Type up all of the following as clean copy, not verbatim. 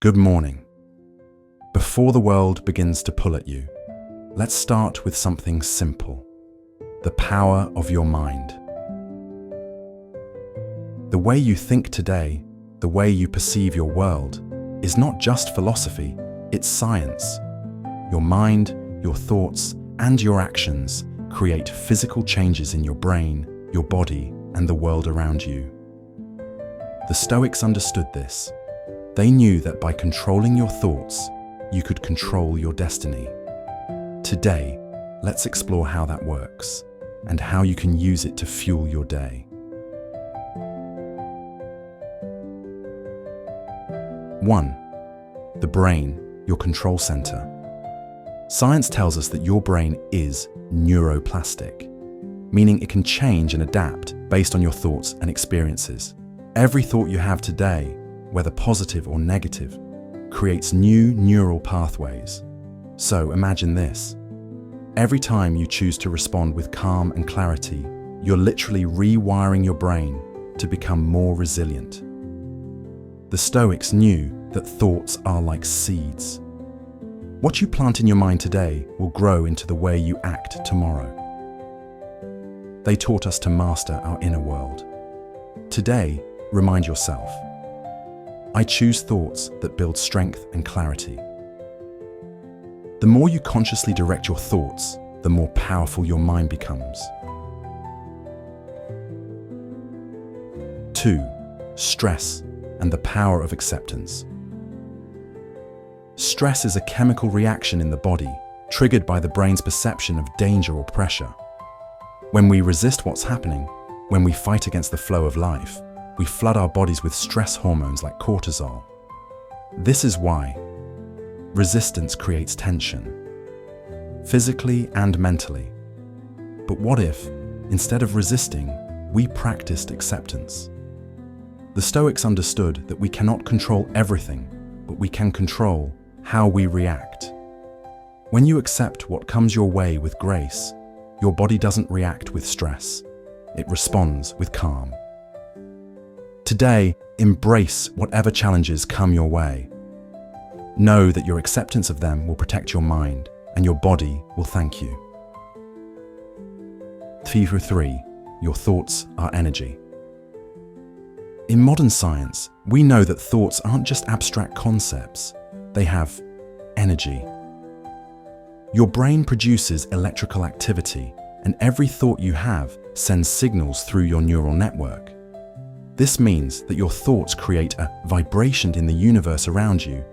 Good morning. Before the world begins to pull at you, let's start with something simple: the power of your mind. The way you think today, the way you perceive your world, is not just philosophy, it's science. Your mind, your thoughts, and your actions create physical changes in your brain, your body, and the world around you. The Stoics understood this. They knew that by controlling your thoughts, you could control your destiny. Today, let's explore how that works and how you can use it to fuel your day. 1. The brain, your control center. Science tells us that your brain is neuroplastic, meaning it can change and adapt based on your thoughts and experiences. Every thought you have today, whether positive or negative, creates new neural pathways. So imagine this. Every time you choose to respond with calm and clarity, you're literally rewiring your brain to become more resilient. The Stoics knew that thoughts are like seeds. What you plant in your mind today will grow into the way you act tomorrow. They taught us to master our inner world. Today, remind yourself, I choose thoughts that build strength and clarity. The more you consciously direct your thoughts, the more powerful your mind becomes. 2. Stress and the power of acceptance. Stress is a chemical reaction in the body, triggered by the brain's perception of danger or pressure. When we resist what's happening, when we fight against the flow of life, we flood our bodies with stress hormones like cortisol. This is why resistance creates tension, physically and mentally. But what if, instead of resisting, we practiced acceptance? The Stoics understood that we cannot control everything, but we can control how we react. When you accept what comes your way with grace, your body doesn't react with stress. It responds with calm. Today, embrace whatever challenges come your way. Know that your acceptance of them will protect your mind, and your body will thank you. 3. Your thoughts are energy. In modern science, we know that thoughts aren't just abstract concepts. They have energy. Your brain produces electrical activity, and every thought you have sends signals through your neural network. This means that your thoughts create a vibration in the universe around you,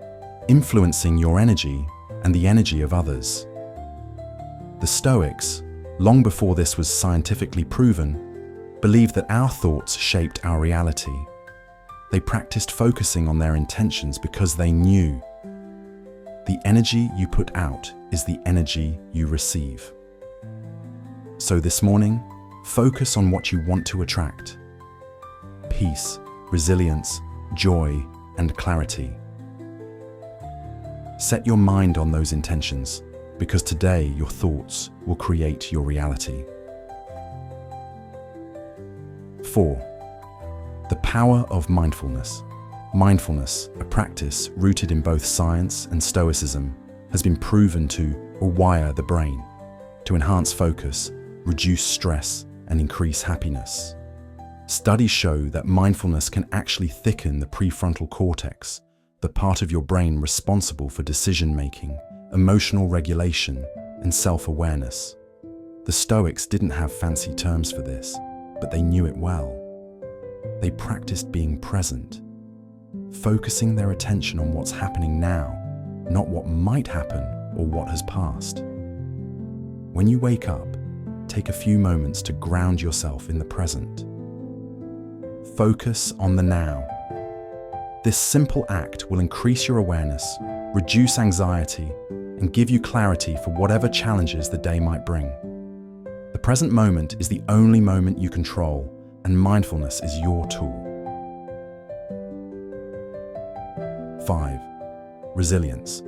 influencing your energy and the energy of others. The Stoics, long before this was scientifically proven, believed that our thoughts shaped our reality. They practiced focusing on their intentions because they knew the energy you put out is the energy you receive. So this morning, focus on what you want to attract: peace, resilience, joy, and clarity. Set your mind on those intentions, because today your thoughts will create your reality. 4. The power of mindfulness. Mindfulness, a practice rooted in both science and Stoicism, has been proven to rewire the brain, to enhance focus, reduce stress, and increase happiness. Studies show that mindfulness can actually thicken the prefrontal cortex, the part of your brain responsible for decision-making, emotional regulation, and self-awareness. The Stoics didn't have fancy terms for this, but they knew it well. They practiced being present, focusing their attention on what's happening now, not what might happen or what has passed. When you wake up, take a few moments to ground yourself in the present. Focus on the now. This simple act will increase your awareness, reduce anxiety, and give you clarity for whatever challenges the day might bring. The present moment is the only moment you control, and mindfulness is your tool. 5. Resilience,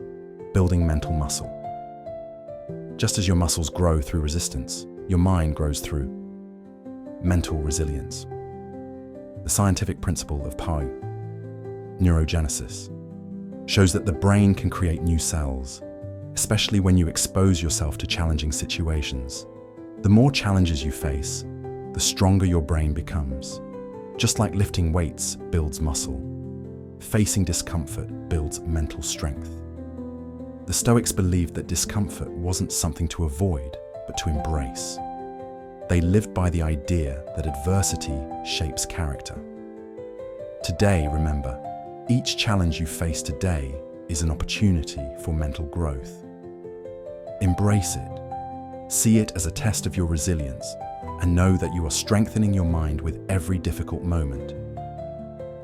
building mental muscle. Just as your muscles grow through resistance, your mind grows through mental resilience. The scientific principle of neurogenesis. shows that the brain can create new cells, especially when you expose yourself to challenging situations. The more challenges you face, the stronger your brain becomes. Just like lifting weights builds muscle, facing discomfort builds mental strength. The Stoics believed that discomfort wasn't something to avoid, but to embrace. They lived by the idea that adversity shapes character. Today, remember, each challenge you face today is an opportunity for mental growth. Embrace it. See it as a test of your resilience, and know that you are strengthening your mind with every difficult moment.